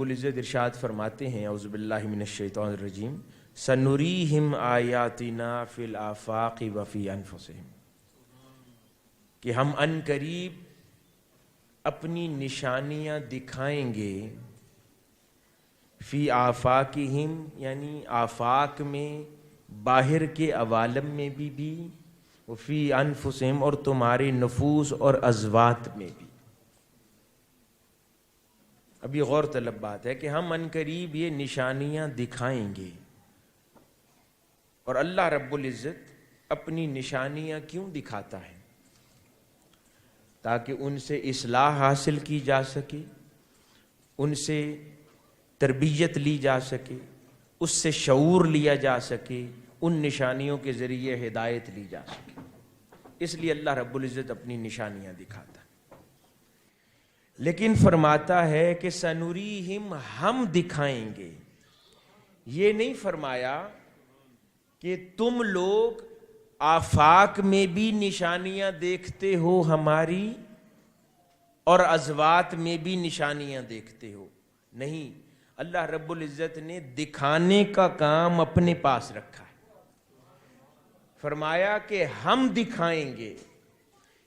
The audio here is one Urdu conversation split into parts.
رب العزت ارشاد فرماتے ہیں اعوذ باللہ من الشیطان الرجیم سنریہم آیاتنا فی الآفاق وفی انفسہم، کہ ہم ان قریب اپنی نشانیاں دکھائیں گے فی آفاقہم، یعنی آفاق میں، باہر کے عوالم میں بھی وفی انفسہم، اور تمہارے نفوس اور ازوات میں بھی۔ اب یہ غور طلب بات ہے کہ ہم ان قریب یہ نشانیاں دکھائیں گے، اور اللہ رب العزت اپنی نشانیاں کیوں دکھاتا ہے؟ تاکہ ان سے اصلاح حاصل کی جا سکے، ان سے تربیت لی جا سکے، اس سے شعور لیا جا سکے، ان نشانیوں کے ذریعے ہدایت لی جا سکے۔ اس لیے اللہ رب العزت اپنی نشانیاں دکھاتا ہے، لیکن فرماتا ہے کہ سنوریہم، ہم دکھائیں گے۔ یہ نہیں فرمایا کہ تم لوگ آفاق میں بھی نشانیاں دیکھتے ہو ہماری اور ازوات میں بھی نشانیاں دیکھتے ہو، نہیں، اللہ رب العزت نے دکھانے کا کام اپنے پاس رکھا ہے۔ فرمایا کہ ہم دکھائیں گے،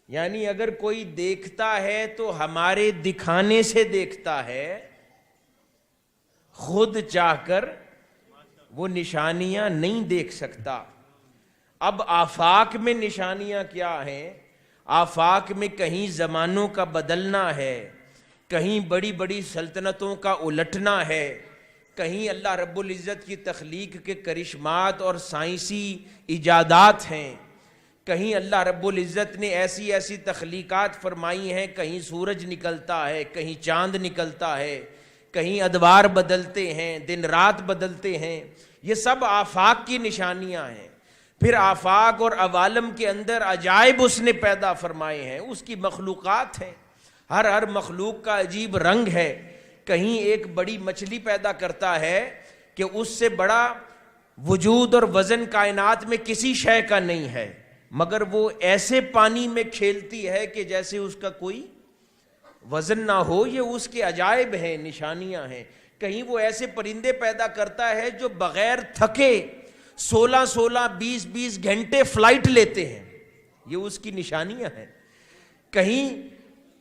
یعنی اگر کوئی دیکھتا ہے تو ہمارے دکھانے سے دیکھتا ہے، خود چاہ کر وہ نشانیاں نہیں دیکھ سکتا۔ اب آفاق میں نشانیاں کیا ہیں؟ آفاق میں کہیں زمانوں کا بدلنا ہے، کہیں بڑی بڑی سلطنتوں کا الٹنا ہے، کہیں اللہ رب العزت کی تخلیق کے کرشمات اور سائنسی ایجادات ہیں، کہیں اللہ رب العزت نے ایسی ایسی تخلیقات فرمائی ہیں، کہیں سورج نکلتا ہے، کہیں چاند نکلتا ہے، کہیں ادوار بدلتے ہیں، دن رات بدلتے ہیں۔ یہ سب آفاق کی نشانیاں ہیں۔ پھر آفاق اور عوالم کے اندر عجائب اس نے پیدا فرمائے ہیں، اس کی مخلوقات ہیں، ہر مخلوق کا عجیب رنگ ہے۔ کہیں ایک بڑی مچھلی پیدا کرتا ہے کہ اس سے بڑا وجود اور وزن کائنات میں کسی شے کا نہیں ہے، مگر وہ ایسے پانی میں کھیلتی ہے کہ جیسے اس کا کوئی وزن نہ ہو۔ یہ اس کے عجائب ہیں، نشانیاں ہیں۔ کہیں وہ ایسے پرندے پیدا کرتا ہے جو بغیر تھکے 16 20 گھنٹے فلائٹ لیتے ہیں، یہ اس کی نشانیاں ہیں۔ کہیں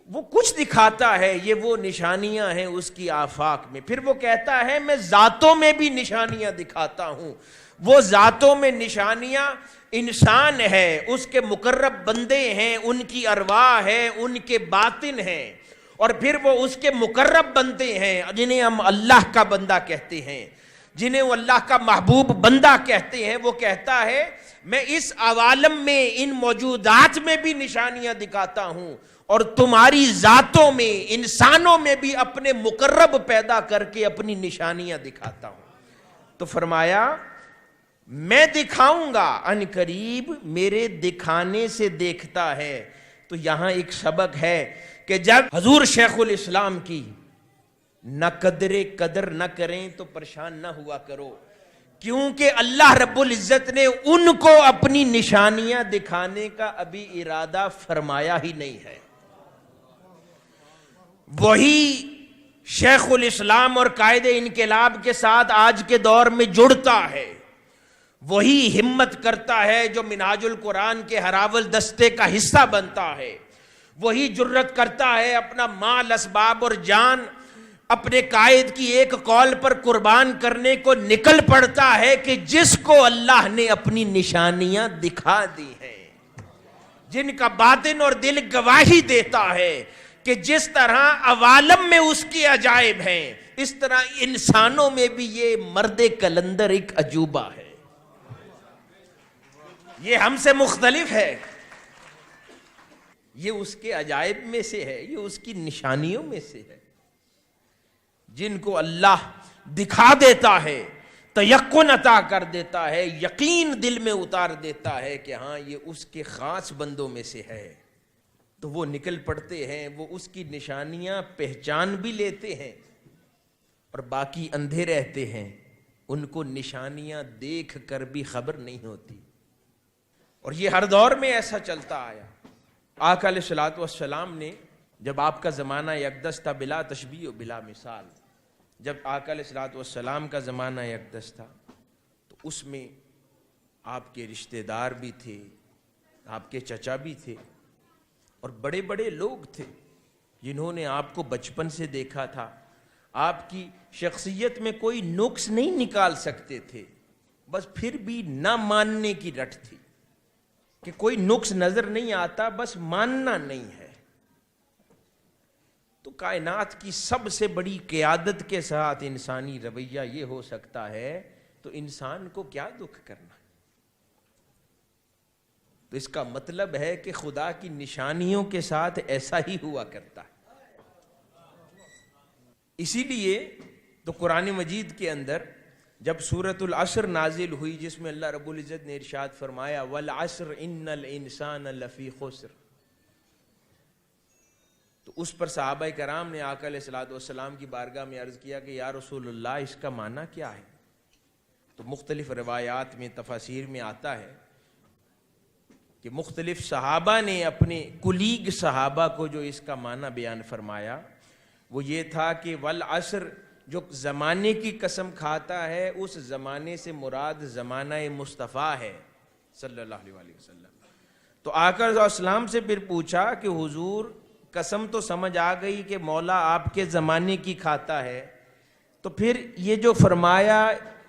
وہ کچھ دکھاتا ہے، یہ وہ نشانیاں ہیں اس کی آفاق میں۔ پھر وہ کہتا ہے میں ذاتوں میں بھی نشانیاں دکھاتا ہوں۔ وہ ذاتوں میں نشانیاں انسان ہے، اس کے مقرب بندے ہیں، ان کی ارواح ہے، ان کے باطن ہیں، اور پھر وہ اس کے مقرب بندے ہیں جنہیں ہم اللہ کا بندہ کہتے ہیں، جنہیں وہ اللہ کا محبوب بندہ کہتے ہیں۔ وہ کہتا ہے میں اس عوالم میں، ان موجودات میں بھی نشانیاں دکھاتا ہوں، اور تمہاری ذاتوں میں، انسانوں میں بھی اپنے مقرب پیدا کر کے اپنی نشانیاں دکھاتا ہوں۔ تو فرمایا میں دکھاؤں گا، ان قریب میرے دکھانے سے دیکھتا ہے۔ تو یہاں ایک سبق ہے کہ جب حضور شیخ الاسلام کی نہ قدر نہ کریں تو پریشان نہ ہوا کرو، کیونکہ اللہ رب العزت نے ان کو اپنی نشانیاں دکھانے کا ابھی ارادہ فرمایا ہی نہیں ہے۔ وہی شیخ الاسلام اور قائد انقلاب کے ساتھ آج کے دور میں جڑتا ہے، وہی ہمت کرتا ہے جو منہاج القرآن کے ہراول دستے کا حصہ بنتا ہے، وہی جرت کرتا ہے اپنا مال، اسباب اور جان اپنے قائد کی ایک قول پر قربان کرنے کو نکل پڑتا ہے کہ جس کو اللہ نے اپنی نشانیاں دکھا دی ہیں، جن کا باطن اور دل گواہی دیتا ہے کہ جس طرح عوالم میں اس کی عجائب ہیں، اس طرح انسانوں میں بھی یہ مرد کلندر ایک عجوبہ ہے، یہ ہم سے مختلف ہے، یہ اس کے عجائب میں سے ہے، یہ اس کی نشانیوں میں سے ہے، جن کو اللہ دکھا دیتا ہے، تیقن عطا کر دیتا ہے، یقین دل میں اتار دیتا ہے کہ ہاں یہ اس کے خاص بندوں میں سے ہے، تو وہ نکل پڑتے ہیں، وہ اس کی نشانیاں پہچان بھی لیتے ہیں، اور باقی اندھے رہتے ہیں، ان کو نشانیاں دیکھ کر بھی خبر نہیں ہوتی۔ اور یہ ہر دور میں ایسا چلتا آیا۔ آقا علیہ الصلوۃ والسلام نے جب آپ کا زمانہ یکدس تھا، بلا تشبیہ و بلا مثال، جب آقا علیہ الصلوۃ والسلام کا زمانہ اقدس تھا تو اس میں آپ کے رشتہ دار بھی تھے، آپ کے چچا بھی تھے، اور بڑے بڑے لوگ تھے جنہوں نے آپ کو بچپن سے دیکھا تھا. آپ کی شخصیت میں کوئی نقص نہیں نکال سکتے تھے، بس پھر بھی نہ ماننے کی رٹ تھی کہ کوئی نقص نظر نہیں آتا، بس ماننا نہیں ہے. تو کائنات کی سب سے بڑی قیادت کے ساتھ انسانی رویہ یہ ہو سکتا ہے، تو انسان کو کیا دکھ کرنا. تو اس کا مطلب ہے کہ خدا کی نشانیوں کے ساتھ ایسا ہی ہوا کرتا ہے. اسی لیے تو قرآن مجید کے اندر جب سورۃ العصر نازل ہوئی، جس میں اللہ رب العزت نے ارشاد فرمایا والعصر ان الانسان لفی خسر، تو اس پر صحابہ کرام نے آقا علیہ الصلوۃ والسلام کی بارگاہ میں عرض کیا کہ یا رسول اللہ اس کا معنی کیا ہے؟ تو مختلف روایات میں تفاسیر میں آتا ہے کہ مختلف صحابہ نے اپنے کلیگ صحابہ کو جو اس کا معنی بیان فرمایا وہ یہ تھا کہ والعصر جو زمانے کی قسم کھاتا ہے اس زمانے سے مراد زمانہ مصطفیٰ ہے صلی اللہ علیہ وآلہ وسلم. تو آقا علیہ السلام سے پھر پوچھا کہ حضور قسم تو سمجھ آ گئی کہ مولا آپ کے زمانے کی کھاتا ہے، تو پھر یہ جو فرمایا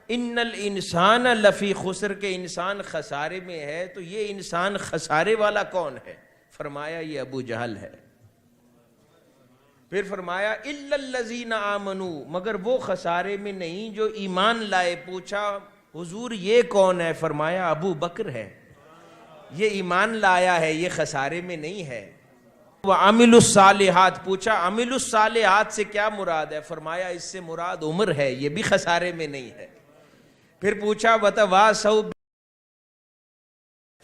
ان الانسان لفی خسر کے انسان خسارے میں ہے، تو یہ انسان خسارے والا کون ہے؟ فرمایا یہ ابو جہل ہے. پھر فرمایا الا الذین آمنوا، مگر وہ خسارے میں نہیں جو ایمان لائے. پوچھا حضور یہ کون ہے؟ فرمایا ابو بکر ہے، یہ ایمان لایا ہے، یہ خسارے میں نہیں ہے. وعملوا الصالحات، پوچھا عمل الصالحات سے کیا مراد ہے؟ فرمایا اس سے مراد عمر ہے، یہ بھی خسارے میں نہیں ہے. پھر پوچھا وتواصوا،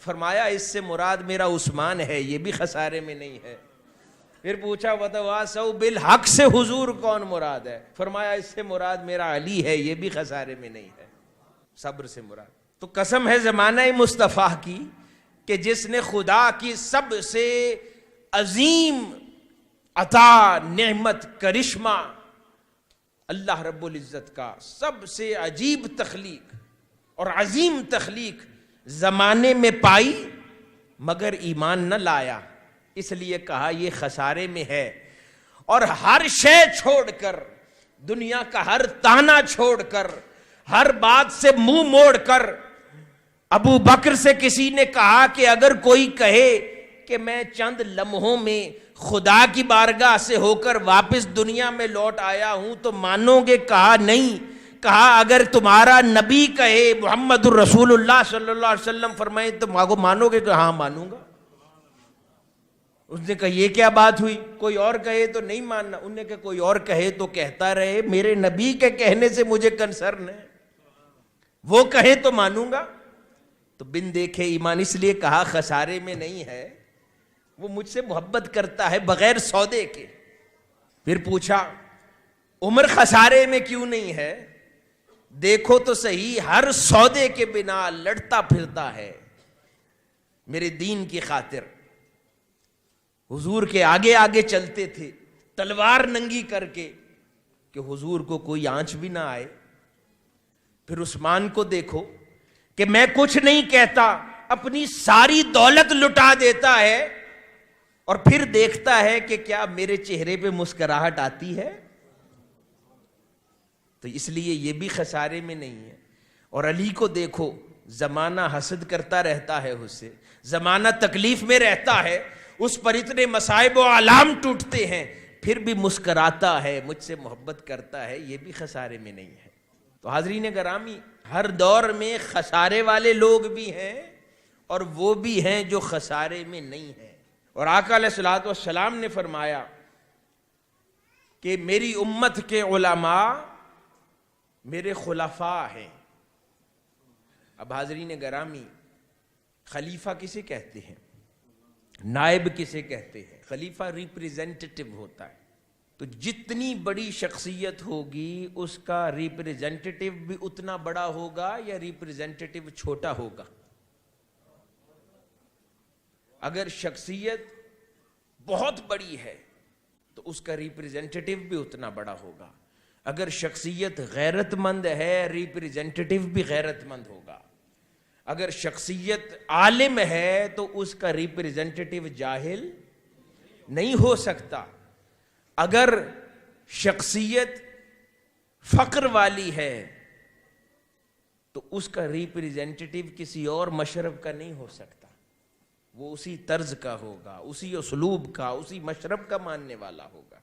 فرمایا اس سے مراد میرا عثمان ہے، یہ بھی خسارے میں نہیں ہے. پھر پوچھا وتواصوا بالحق سے حضور کون مراد ہے؟ فرمایا اس سے مراد میرا علی ہے، یہ بھی خسارے میں نہیں ہے. صبر سے مراد. تو قسم ہے زمانہ مصطفیٰ کی کہ جس نے خدا کی سب سے عظیم عطا، نعمت، کرشمہ، اللہ رب العزت کا سب سے عجیب تخلیق اور عظیم تخلیق زمانے میں پائی مگر ایمان نہ لایا، اس لیے کہا یہ خسارے میں ہے. اور ہر شے چھوڑ کر، دنیا کا ہر تانا چھوڑ کر، ہر بات سے منہ موڑ کر، ابو بکر سے کسی نے کہا کہ اگر کوئی کہے کہ میں چند لمحوں میں خدا کی بارگاہ سے ہو کر واپس دنیا میں لوٹ آیا ہوں تو مانو گے؟ کہا نہیں. کہا اگر تمہارا نبی کہے محمد الرسول اللہ صلی اللہ علیہ وسلم فرمائے تو مانو گے؟ کہ ہاں مانوں گا. اس نے کہا یہ کیا بات ہوئی؟ کوئی اور کہے تو نہیں ماننا؟ انہوں نے کہا کوئی اور کہے تو کہتا رہے، میرے نبی کے کہنے سے مجھے کنسرن ہے، وہ کہے تو مانوں گا. تو بن دیکھے ایمان، اس لیے کہا خسارے میں نہیں ہے، وہ مجھ سے محبت کرتا ہے بغیر سودے کے. پھر پوچھا عمر خسارے میں کیوں نہیں ہے؟ دیکھو تو صحیح، ہر سودے کے بنا لڑتا پھرتا ہے میرے دین کی خاطر. حضور کے آگے آگے چلتے تھے تلوار ننگی کر کے کہ حضور کو کوئی آنچ بھی نہ آئے. پھر عثمان کو دیکھو کہ میں کچھ نہیں کہتا، اپنی ساری دولت لٹا دیتا ہے اور پھر دیکھتا ہے کہ کیا میرے چہرے پہ مسکراہٹ آتی ہے. تو اس لیے یہ بھی خسارے میں نہیں ہے. اور علی کو دیکھو، زمانہ حسد کرتا رہتا ہے اس سے، زمانہ تکلیف میں رہتا ہے، اس پر اتنے مصائب و آلام ٹوٹتے ہیں، پھر بھی مسکراتا ہے، مجھ سے محبت کرتا ہے، یہ بھی خسارے میں نہیں ہے. تو حاضرین گرامی، ہر دور میں خسارے والے لوگ بھی ہیں اور وہ بھی ہیں جو خسارے میں نہیں ہیں. اور آقا علیہ الصلوۃ والسلام نے فرمایا کہ میری امت کے علماء میرے خلفاء ہیں. اب حاضرین گرامی، خلیفہ کسے کہتے ہیں؟ نائب کسے کہتے ہیں؟ خلیفہ ریپریزنٹیٹو ہوتا ہے. تو جتنی بڑی شخصیت ہوگی اس کا ریپریزنٹیٹو بھی اتنا بڑا ہوگا یا ریپریزنٹیٹو چھوٹا ہوگا؟ اگر شخصیت بہت بڑی ہے تو اس کا ریپریزنٹیٹو بھی اتنا بڑا ہوگا. اگر شخصیت غیرت مند ہے ریپریزنٹیٹیو بھی غیرت مند ہوگا. اگر شخصیت عالم ہے تو اس کا ریپریزنٹیٹیو جاہل نہیں ہو سکتا. اگر شخصیت فقر والی ہے تو اس کا ریپریزنٹیٹیو کسی اور مشرب کا نہیں ہو سکتا. وہ اسی طرز کا ہوگا, اسی اسلوب کا, اسی مشرب کا ماننے والا ہوگا.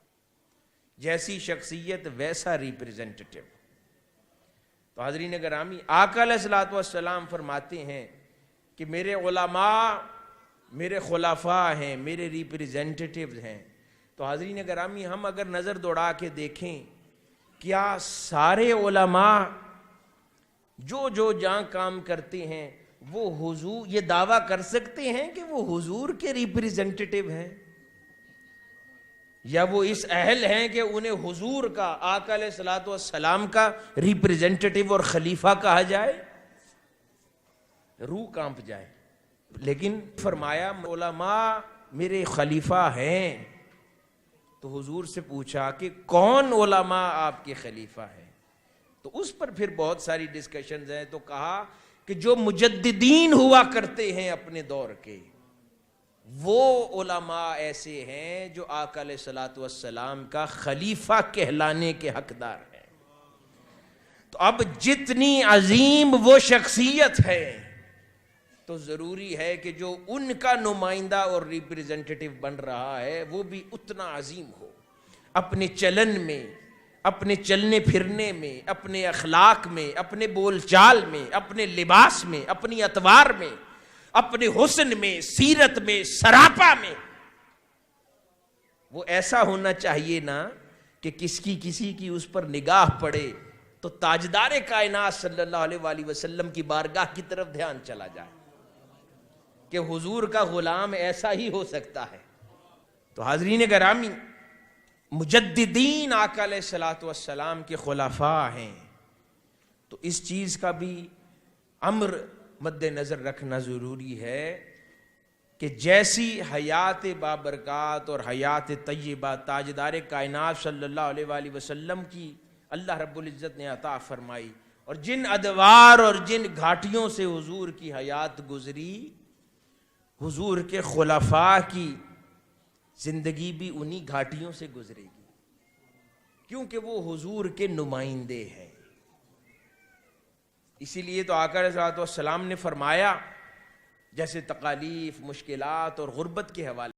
جیسی شخصیت ویسا ریپریزنٹیٹیو. تو حضرین گرامی, آقا علیہ الصلوۃ والسلام فرماتے ہیں کہ میرے علماء میرے خلفاء ہیں, میرے ریپریزنٹیٹیوز ہیں. تو حضرین گرامی, ہم اگر نظر دوڑا کے دیکھیں, کیا سارے علماء جو جہاں کام کرتے ہیں وہ حضور یہ دعویٰ کر سکتے ہیں کہ وہ حضور کے ریپریزنٹیٹیو ہیں, یا وہ اس اہل ہیں کہ انہیں حضور کا, آقا علیہ الصلوۃ والسلام کا ریپریزنٹیٹیو اور خلیفہ کہا جائے؟ روح کانپ جائے. لیکن فرمایا علماء میرے خلیفہ ہیں. تو حضور سے پوچھا کہ کون علماء آپ کے خلیفہ ہیں؟ تو اس پر پھر بہت ساری ڈسکشنز ہیں. تو کہا کہ جو مجددین ہوا کرتے ہیں اپنے دور کے, وہ علماء ایسے ہیں جو آقا علیہ الصلوۃ والسلام کا خلیفہ کہلانے کے حقدار ہیں. تو اب جتنی عظیم وہ شخصیت ہے تو ضروری ہے کہ جو ان کا نمائندہ اور ریپریزنٹیٹیو بن رہا ہے وہ بھی اتنا عظیم ہو, اپنے چلن میں, اپنے چلنے پھرنے میں, اپنے اخلاق میں, اپنے بول چال میں, اپنے لباس میں, اپنی اطوار میں, اپنے حسن میں, سیرت میں, سراپا میں. وہ ایسا ہونا چاہیے نا کہ کسی کی اس پر نگاہ پڑے تو تاجدار کائنات صلی اللہ علیہ وآلہ وسلم کی بارگاہ کی طرف دھیان چلا جائے کہ حضور کا غلام ایسا ہی ہو سکتا ہے. تو حاضرین گرامی, مجددین آقا علیہ الصلوۃ والسلام کے خلفاء ہیں. تو اس چیز کا بھی امر مد نظر رکھنا ضروری ہے کہ جیسی حیات بابرکات اور حیات طیبہ تاجدار کائنات صلی اللہ علیہ وآلہ وسلم کی اللہ رب العزت نے عطا فرمائی, اور جن ادوار اور جن گھاٹیوں سے حضور کی حیات گزری, حضور کے خلفاء کی زندگی بھی انہی گھاٹیوں سے گزرے گی, کیونکہ وہ حضور کے نمائندے ہیں. اسی لیے تو آقا علیہ الصلوۃ والسلام نے فرمایا, جیسے تکالیف, مشکلات اور غربت کے حوالے